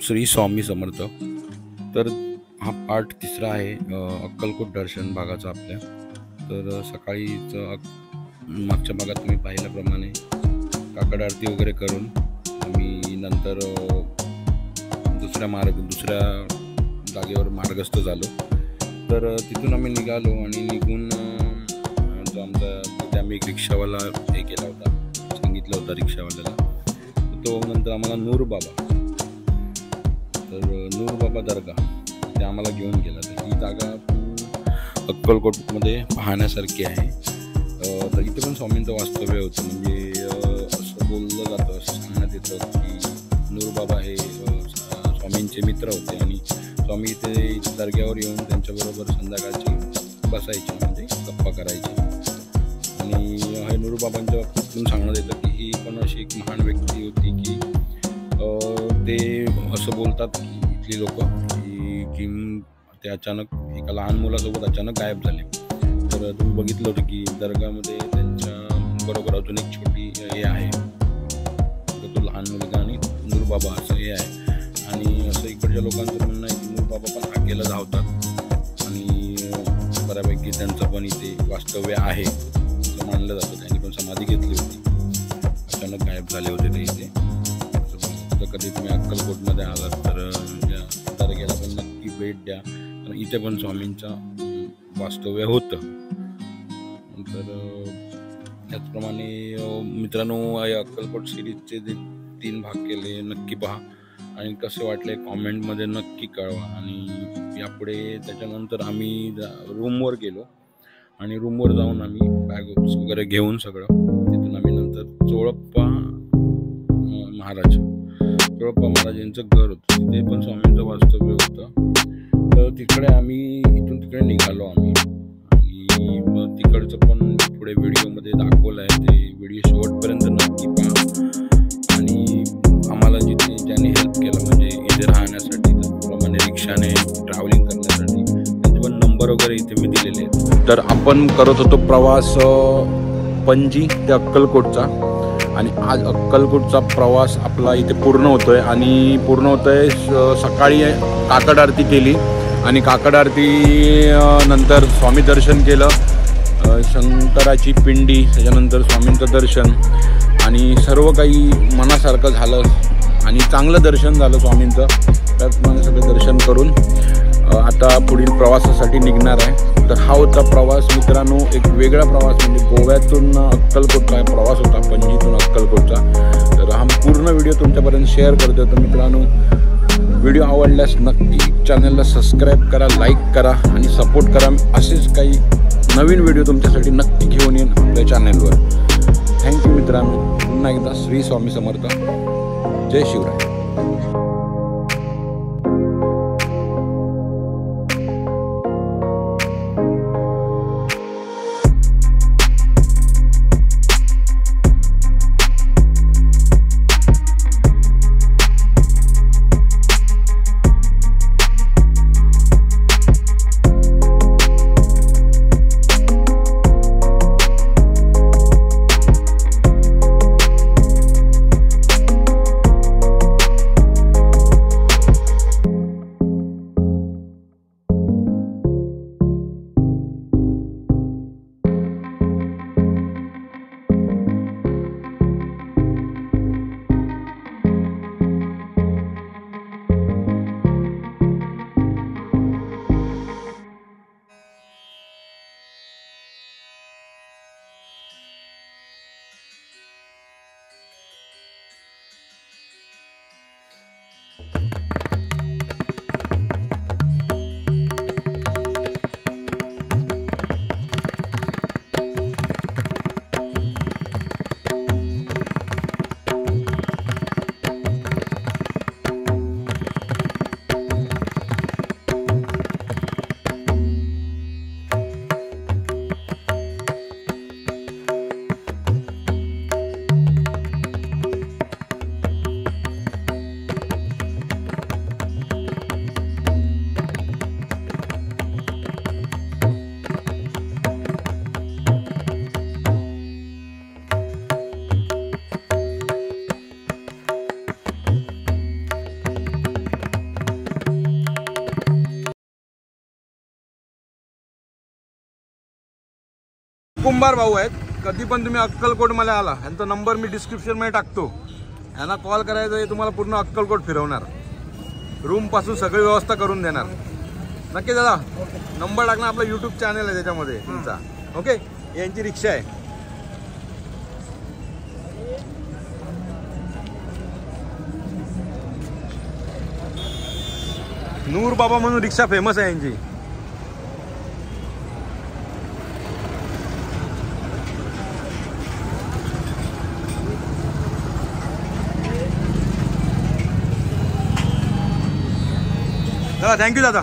श्री स्वामी समर्थ। तर हा पार्ट तिसरा आहे अक्कलकोट दर्शन भागाचा आपल्या। तर सकाळीच मागच्या भागात तुम्ही पाहिल्याप्रमाणे काकड आरती वगैरे करून आम्ही नंतर दुसऱ्या जागेवर मार्गस्थ झालो। तर तिथून आम्ही निघालो आणि निघून जो आमचा आम्ही एक रिक्षावाला हे केला होता, सांगितलं होतं रिक्षावाल्याला, तो नंतर आम्हाला नूर बाबा दर्गा ते आम्हाला घेऊन गेला। तर ही जागा अक्कलकोटमध्ये पाहण्यासारखी आहे। तर इथे पण स्वामींचं वास्तव्य होतं, म्हणजे असं बोललं जातं, असं सांगण्यात येतं की नूर बाबा हे स्वामींचे मित्र होते आणि स्वामी इथे दर्ग्यावर येऊन त्यांच्याबरोबर संध्याकाळची बसायचे, म्हणजे गप्पा करायचे। आणि हे नूर बाबांच्या बाबतीतून सांगण्यात येतं की ही पण अशी एक महान व्यक्ती होती की ते असं बोलतात की इथली लोक की ते अचानक एका लहान मुलासोबत अचानक गायब झाले। तर तुम्ही बघितलं होतं की दर्गामध्ये त्यांच्या बरोबर अजून एक छोटी हे आहे, तो लहान मुलगा आणि नूर बाबा असं हे आहे। आणि असं इकडच्या लोकांचं म्हणणं आहे की नूर बाबा पण हाकेला धावतात आणि बऱ्यापैकी त्यांचं पण इथे वास्तव्य आहे असं मानलं जातं। त्यांनी पण समाधी घेतली होती, अचानक गायब झाले होते ते इथे। तर कधी तुम्ही अक्कलकोटमध्ये आलात तर या दर्ग्याला पण नक्की भेट द्या, कारण इथे पण स्वामींचा वास्तव्य होतं। तर त्याचप्रमाणे मित्रांनो, या अक्कलकोट सिरीजचे जे 3 भाग केले नक्की पहा आणि कसे वाटले कॉमेंटमध्ये नक्की कळवा। आणि यापुढे त्याच्यानंतर आम्ही रूमवर गेलो आणि रूमवर जाऊन आम्ही बॅग वगैरे घेऊन सगळं तिथून आम्ही नंतर चोळप्पा महाराज यांचं घर होतं, तिथे पण स्वामींचं वास्तव्य होतं। तर तिकडे आम्ही इथून तिकडे निघालो आम्ही, आणि मग तिकडचं पण पुढे व्हिडिओमध्ये दाखवलं आहे, ते व्हिडिओ शेवटपर्यंत नक्की पहा। आणि आम्हाला ज्यांनी हेल्प केलं, म्हणजे इथे राहण्यासाठी, त्याप्रमाणे रिक्षाने ट्रॅव्हलिंग करण्यासाठी, त्यांचे पण नंबर वगैरे इथे मी दिलेले आहेत। तर आपण करत होतो प्रवास पणजी ते अक्कलकोटचा, आणि आज अक्कलकोटचा प्रवास आपला इथे पूर्ण होतोय। आणि पूर्ण होतोय सकाळी काकड आरती केली आणि काकड आरती नंतर स्वामी दर्शन केलं, शंकराची पिंडी, त्याच्यानंतर स्वामींचं दर्शन, आणि सर्व काही मनासारखं झालं आणि चांगलं दर्शन झालं स्वामींचं। त्याचप्रमाणे सगळं दर्शन करून आता पुढील प्रवासासाठी निघणार आहे। तर हा होता प्रवास मित्रांनो, एक वेगळा प्रवास, म्हणजे गोव्यातून अक्कलकोटचा प्रवास होता, पणजीतून अक्कलकोटचा। तर हा पूर्ण व्हिडिओ तुमच्यापर्यंत शेअर करतो। तर मित्रांनो, व्हिडिओ आवडल्यास नक्की चॅनलला सबस्क्राईब करा, लाईक करा आणि सपोर्ट करा। असेच काही नवीन व्हिडिओ तुमच्यासाठी नक्की घेऊन येईन आपल्या चॅनलवर। थँक्यू मित्रांनो, पुन्हा एकदा श्री स्वामी समर्थ, जय शिवराय। कुंभार भाऊ आहेत. कधी पण तुम्ही अक्कलकोट मध्ये आला यांचा नंबर मी डिस्क्रिप्शन मध्ये टाकतो. यांना कॉल करायचा, हे तुम्हाला पूर्ण अक्कलकोट फिरवणार, रूम पासून सगळी व्यवस्था करून देणार. नक्की दादा नंबर टाकणार, आपला यूट्यूब चॅनल आहे त्याच्यामध्ये तुमचा. ओके, यांची रिक्षा आहे. नूर बाबा म्हणून रिक्षा फेमस आहे यांची. दादा थँक्यू दादा.